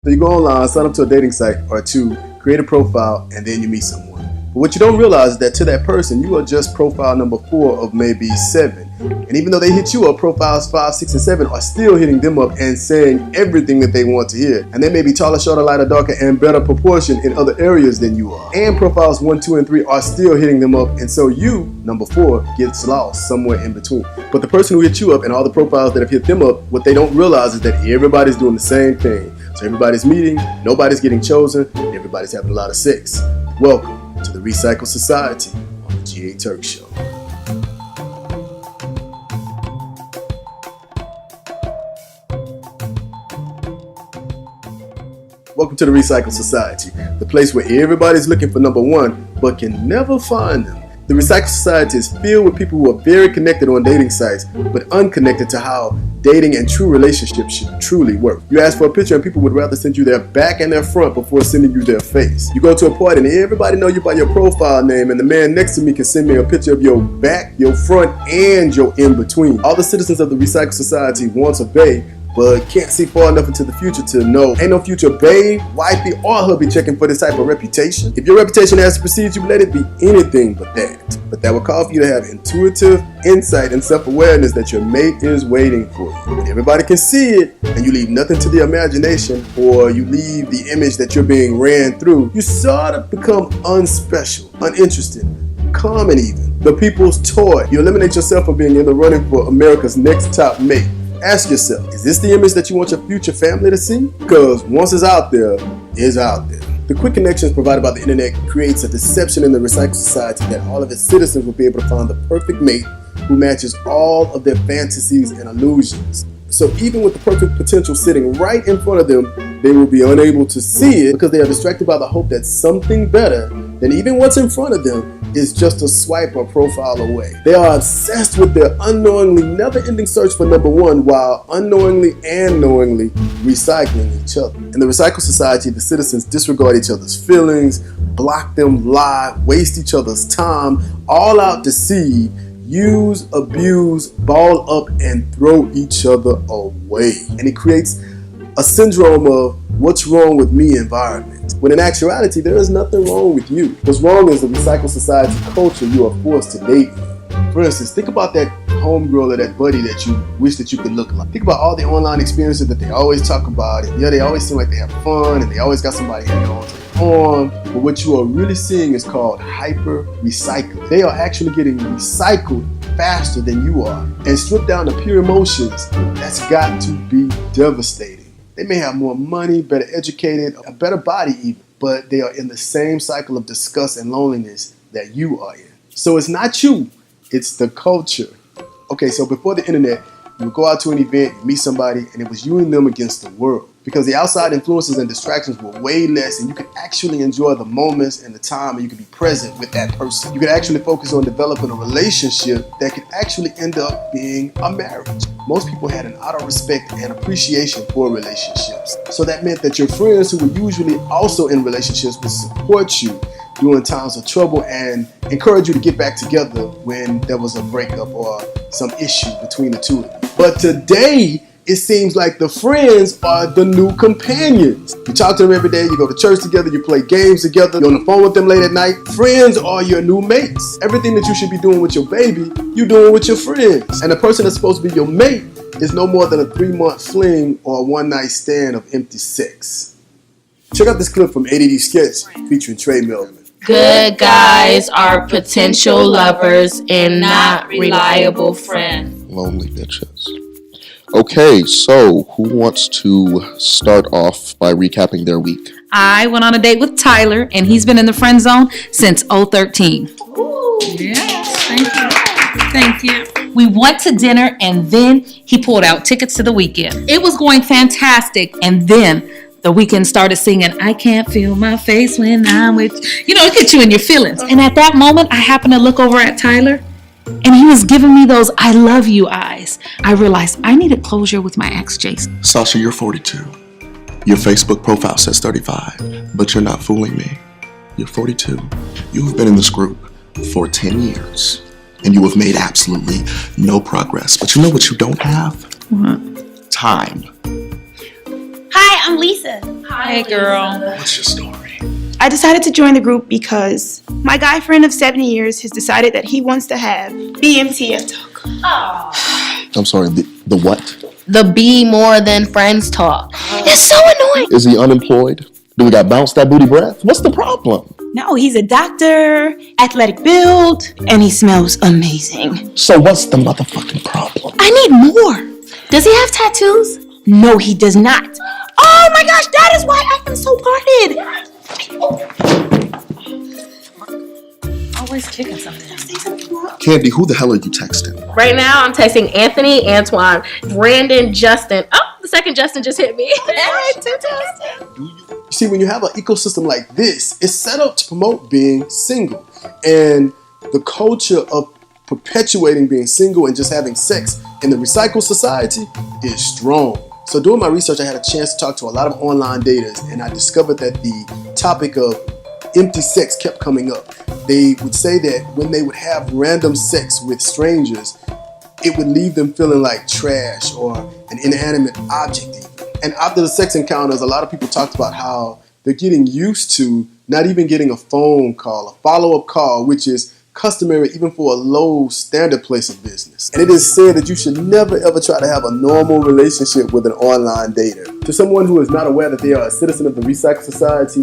So you go online, sign up to a dating site or two, create a profile, and then you meet someone. But what you don't realize is that to that person, you are just profile number 4 of maybe 7. And even though they hit you up, profiles 5, 6, and 7 are still hitting them up and saying everything that they want to hear. And they may be taller, shorter, lighter, darker, and better proportion in other areas than you are. And profiles 1, 2, and 3 are still hitting them up. And so you, number 4, gets lost somewhere in between. But the person who hit you up and all the profiles that have hit them up, what they don't realize is that everybody's doing the same thing. So everybody's meeting, nobody's getting chosen, and everybody's having a lot of sex. Welcome to the Recycle Society on the G.A. Turk Show. Welcome to the Recycle Society, the place where everybody's looking for number 1, but can never find them. The Recycle Society is filled with people who are very connected on dating sites, but unconnected to how dating and true relationships should truly work. You ask for a picture and people would rather send you their back and their front before sending you their face. You go to a party and everybody know you by your profile name, and the man next to me can send me a picture of your back, your front, and your in-between. All the citizens of the Recycle Society want a bae, but can't see far enough into the future to know ain't no future babe, wifey, or hubby checking for this type of reputation. If your reputation has to precede you, let it be anything but that. But that will call for you to have intuitive insight and self-awareness that your mate is waiting for you. When everybody can see it and you leave nothing to the imagination, or you leave the image that you're being ran through, you sort of become unspecial, uninterested, common even, the people's toy. You eliminate yourself from being in the running for America's next top mate. Ask yourself, is this the image that you want your future family to see? Because once it's out there, it's out there. The quick connections provided by the internet creates a deception in the Recycle Society that all of its citizens will be able to find the perfect mate who matches all of their fantasies and illusions. So even with the perfect potential sitting right in front of them, they will be unable to see it because they are distracted by the hope that something better than even what's in front of them is just a swipe or profile away. They are obsessed with their unknowingly never-ending search for number 1 while unknowingly and knowingly recycling each other. In the Recycle Society, the citizens disregard each other's feelings, block them, lie, waste each other's time, all out deceive, use, abuse, ball up, and throw each other away. And it creates a syndrome of what's wrong with me environment. When in actuality, there is nothing wrong with you. What's wrong is the Recycle Society culture you are forced to date in. For instance, think about that homegirl or that buddy that you wish that you could look like. Think about all the online experiences that they always talk about. And yeah, they always seem like they have fun and they always got somebody hanging on to their arm. But what you are really seeing is called hyper recycling. They are actually getting recycled faster than you are and stripped down to pure emotions. That's got to be devastating. They may have more money, better educated, a better body even, but they are in the same cycle of disgust and loneliness that you are in. So it's not you, it's the culture. Okay, so before the internet, you would go out to an event, you meet somebody, and it was you and them against the world. Because the outside influences and distractions were way less, and you could actually enjoy the moments and the time, and you could be present with that person. You could actually focus on developing a relationship that could actually end up being a marriage. Most people had an outer respect and appreciation for relationships. So that meant that your friends who were usually also in relationships would support you during times of trouble and encourage you to get back together when there was a breakup or some issue between the two of you. But today, it seems like the friends are the new companions. You talk to them every day, you go to church together, you play games together, you're on the phone with them late at night. Friends are your new mates. Everything that you should be doing with your baby, you're doing with your friends. And the person that's supposed to be your mate is no more than a 3-month fling or a one-night stand of empty sex. Check out this clip from ADD Sketch featuring Trey Melvin. Good guys are potential lovers and not reliable friends. Lonely bitches. Okay, so who wants to start off by recapping their week? I went on a date with Tyler, and he's been in the friend zone since 2013. Ooh. Yes, thank you. We went to dinner, and then he pulled out tickets to the weekend. It was going fantastic, and then the weekend started singing, I can't feel my face when I'm with you. You know, it gets you in your feelings. And at that moment, I happened to look over at Tyler, and he was giving me those I love you eyes. I realized I needed closure with my ex, Jason. Sasha, you're 42. Your Facebook profile says 35, but you're not fooling me. You're 42. You've been in this group for 10 years, and you have made absolutely no progress. But you know what you don't have? What? Time. Hi, I'm Lisa. Hey, girl. What's your story? I decided to join the group because my guy friend of 7 years has decided that he wants to have BMTF talk. I'm sorry, the what? The be more than friends talk. It's so annoying. Is he unemployed? Do we got bounce that booty breath? What's the problem? No, he's a doctor, athletic build, and he smells amazing. So what's the motherfucking problem? I need more. Does he have tattoos? No, he does not. Oh my gosh, that is why I am so guarded. Always kicking something. Candy, who the hell are you texting? Right now, I'm texting Anthony, Antoine, Brandon, Justin. Oh, the second Justin just hit me. You see, when you have an ecosystem like this, it's set up to promote being single. And the culture of perpetuating being single and just having sex in the recycled society is strong. So doing my research, I had a chance to talk to a lot of online daters, and I discovered that the topic of empty sex kept coming up. They would say that when they would have random sex with strangers, it would leave them feeling like trash or an inanimate object even. And after the sex encounters, a lot of people talked about how they're getting used to not even getting a phone call, a follow-up call, which is customary even for a low standard place of business. And it is said that you should never ever try to have a normal relationship with an online dater. To someone who is not aware that they are a citizen of the recycled society,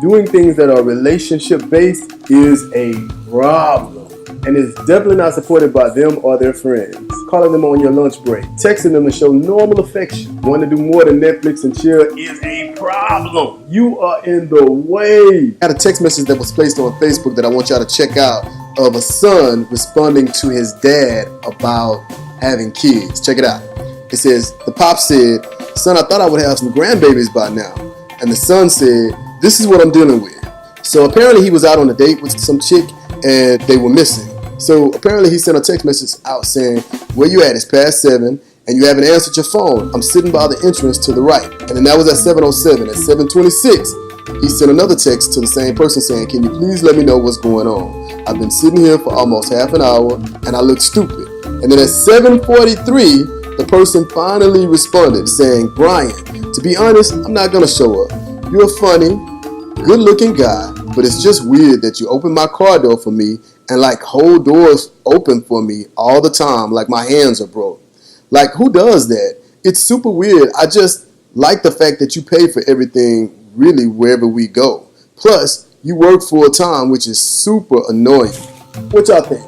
doing things that are relationship based is a problem. And is definitely not supported by them or their friends. Calling them on your lunch break, texting them to show normal affection, wanting to do more than Netflix and chill is a problem. You are in the way. I had a text message that was placed on Facebook that I want y'all to check out of a son responding to his dad about having kids. Check it out. It says, the pop said, "Son, I thought I would have some grandbabies by now." And the son said, "This is what I'm dealing with." So apparently he was out on a date with some chick and they were missing. So apparently he sent a text message out saying, "Where you at? It's past 7 and you haven't answered your phone. I'm sitting by the entrance to the right." And then that was at 7:07. At 7:26, he sent another text to the same person saying, "Can you please let me know what's going on? I've been sitting here for almost half an hour and I look stupid." And then at 7:43, the person finally responded saying, "Brian, to be honest, I'm not gonna show up. You're a funny, good-looking guy, but it's just weird that you open my car door for me and like hold doors open for me all the time like my hands are broke. Like, who does that? It's super weird. I just like the fact that you pay for everything really wherever we go. Plus, you work full time, which is super annoying." What y'all think?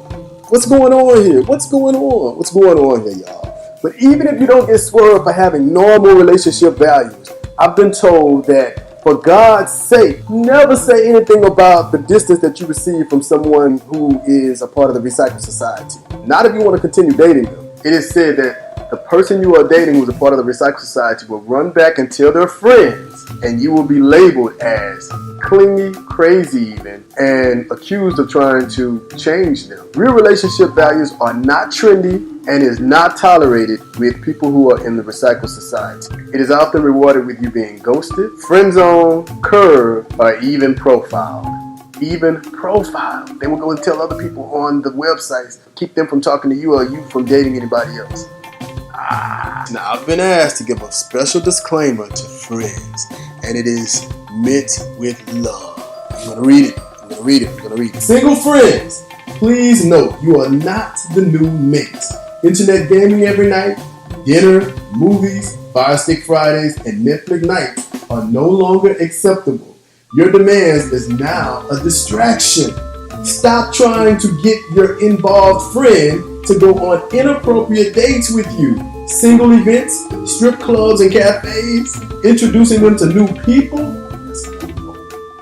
What's going on here? What's going on? What's going on here, y'all? But even if you don't get swerved for having normal relationship values, I've been told that for God's sake, never say anything about the distance that you receive from someone who is a part of the recycled society. Not if you want to continue dating them. It is said that the person you are dating who's a part of the recycled society will run back and tell their friends, and you will be labeled as clingy, crazy even, and accused of trying to change them. Real relationship values are not trendy and is not tolerated with people who are in the recycled society. It is often rewarded with you being ghosted, friend zoned, curved, or even profiled. Even profiled. They will go and tell other people on the websites, keep them from talking to you or you from dating anybody else. Now I've been asked to give a special disclaimer to friends, and it is meant with love. I'm gonna read it. Single friends, please note you are not the new mate. Internet gaming every night, dinner, movies, Fire Stick Fridays, and Netflix nights are no longer acceptable. Your demands is now a distraction. Stop trying to get your involved friend to go on inappropriate dates with you. Single events, strip clubs and cafes, introducing them to new people.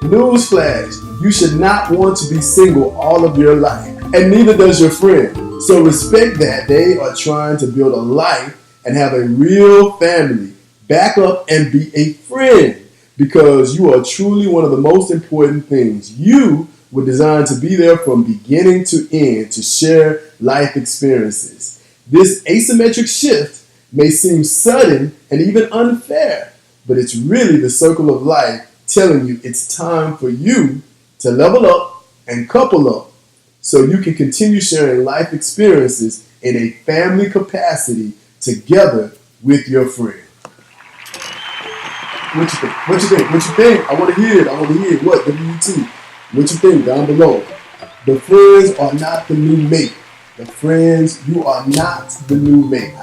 Newsflash, you should not want to be single all of your life, and neither does your friend. So respect that they are trying to build a life and have a real family. Back up and be a friend, because you are truly one of the most important things. You were designed to be there from beginning to end to share life experiences. This asymmetric shift may seem sudden and even unfair, but it's really the circle of life telling you it's time for you to level up and couple up so you can continue sharing life experiences in a family capacity together with your friend. What you think? What you think? What you think? I want to hear it. I want to hear it. What? WT. What you think? Down below. The friends are not the new mate. The friends, you are not the new mate.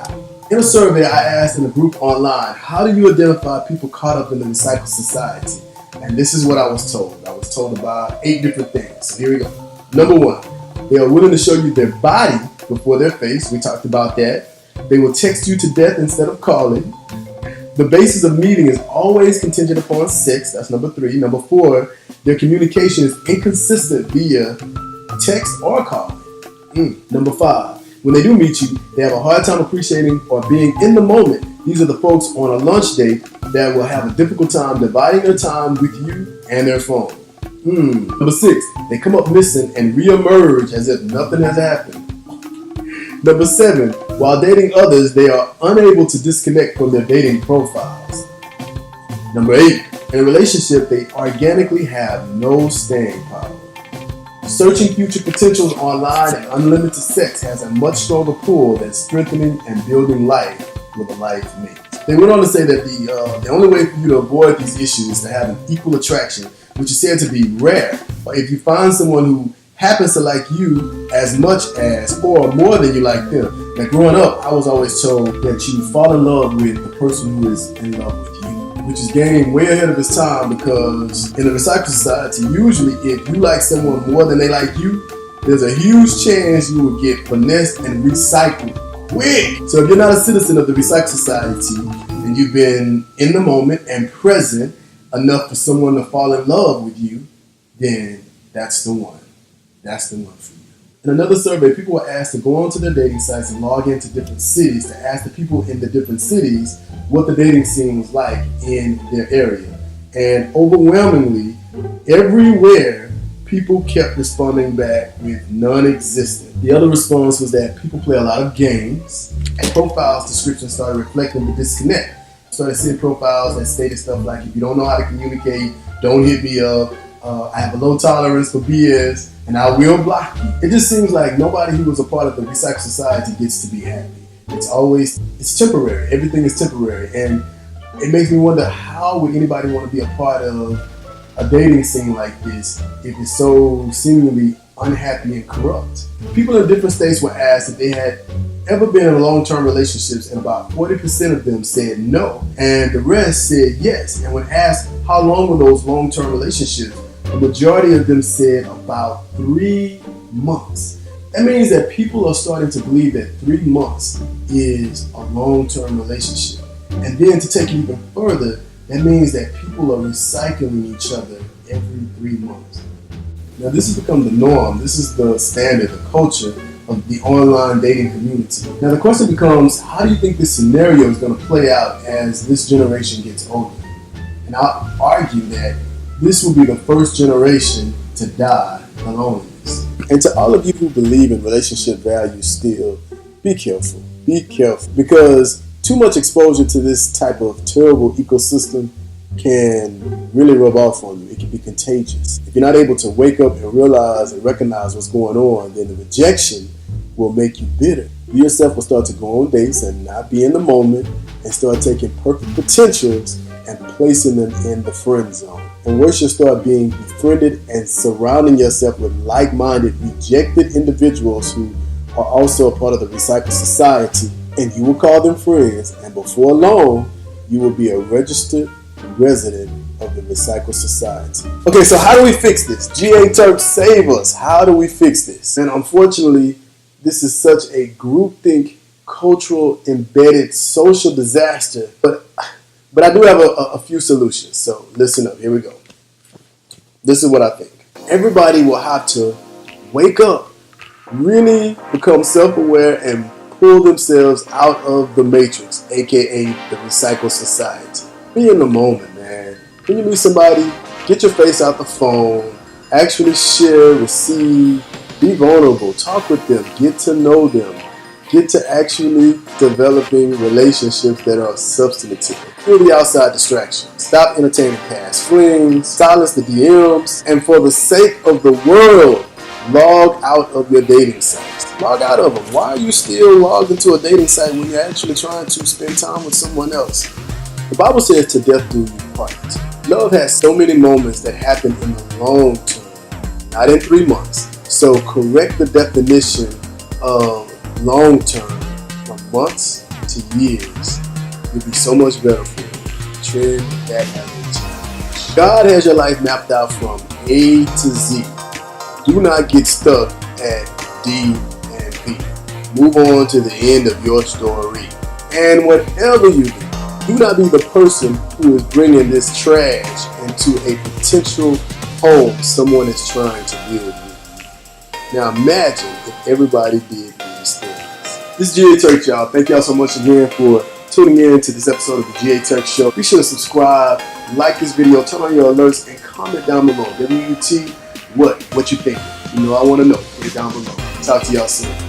In a survey I asked in a group online, how do you identify people caught up in the recycled society? And this is what I was told. I was told about 8 different things. So here we go. Number 1, they are willing to show you their body before their face. We talked about that. They will text you to death instead of calling. The basis of meeting is always contingent upon sex. That's number 3. Number 4, their communication is inconsistent via text or calling. Number 5, when they do meet you, they have a hard time appreciating or being in the moment. These are the folks on a lunch date that will have a difficult time dividing their time with you and their phone. Number 6, they come up missing and reemerge as if nothing has happened. Number 7, while dating others, they are unable to disconnect from their dating profiles. Number 8, in a relationship, they organically have no staying power. Searching future potentials online and unlimited sex has a much stronger pull than strengthening and building life with a life mate. They went on to say that the only way for you to avoid these issues is to have an equal attraction, which is said to be rare. Or if you find someone who happens to like you as much as or more than you like them. Now, growing up, I was always told that you fall in love with the person who is in love with you, which is getting way ahead of its time, because in the recycled society, usually if you like someone more than they like you, there's a huge chance you will get finessed and recycled quick. So if you're not a citizen of the recycled society and you've been in the moment and present enough for someone to fall in love with you, then that's the one. That's the one for you. In another survey, people were asked to go onto their dating sites and log into different cities to ask the people in the different cities what the dating scene was like in their area. And overwhelmingly, everywhere, people kept responding back with non-existent. The other response was that people play a lot of games, and profiles descriptions started reflecting the disconnect. I started seeing profiles that stated stuff like, if you don't know how to communicate, don't hit me up. I have a low tolerance for BS, and I will block you. It just seems like nobody who was a part of the recycled society gets to be happy. It's temporary. Everything is temporary. And it makes me wonder, how would anybody want to be a part of a dating scene like this if it's so seemingly unhappy and corrupt? People in different states were asked if they had ever been in long-term relationships, and about 40% of them said no, and the rest said yes. And when asked how long were those long-term relationships, the majority of them said about 3 months. That means that people are starting to believe that 3 months is a long-term relationship. And then to take it even further, that means that people are recycling each other every 3 months. Now, this has become the norm. This is the standard, the culture of the online dating community. Now, the question becomes, how do you think this scenario is going to play out as this generation gets older? And I'll argue that this will be the first generation to die the loneliest. And to all of you who believe in relationship values still, be careful. Be careful. Because too much exposure to this type of terrible ecosystem can really rub off on you. It can be contagious. If you're not able to wake up and realize and recognize what's going on, then the rejection will make you bitter. You yourself will start to go on dates and not be in the moment, and start taking perfect potentials and placing them in the friend zone. And worse, you'll start being befriended and surrounding yourself with like-minded, rejected individuals who are also a part of the recycled society, and you will call them friends, and before long, you will be a registered resident of the recycled society. Okay, so how do we fix this? G.A. Turk, save us. How do we fix this? And unfortunately, this is such a groupthink, cultural, embedded social disaster. But I do have a few solutions. So listen up. Here we go. This is what I think. Everybody will have to wake up, really become self-aware, and pull themselves out of the matrix, aka the recycled society. Be in the moment, man. When you meet somebody, get your face out the phone, actually share, receive, be vulnerable, talk with them, get to know them, get to actually developing relationships that are substantive. Kill the outside distractions. Stop entertaining past flings, silence the DMs, and for the sake of the world, log out of your dating sites. Log out of them. Why are you still logged into a dating site when you're actually trying to spend time with someone else? The Bible says to death do you part. Love has so many moments that happen in the long term, not in 3 months. So correct the definition of long term from months to years. It'll be so much better for you. Trend that has a God has your life mapped out from A to Z. Do not get stuck at D and B. Move on to the end of your story. And whatever you do not be the person who is bringing this trash into a potential home someone is trying to build with you. Now imagine if everybody did these things. This is GA Turk, y'all. Thank y'all so much again for tuning in to this episode of the GA Turk Show. Be sure to subscribe, like this video, turn on your alerts, and comment down below. WT, what you think? You know, I want to know. Put it down below. Talk to y'all soon.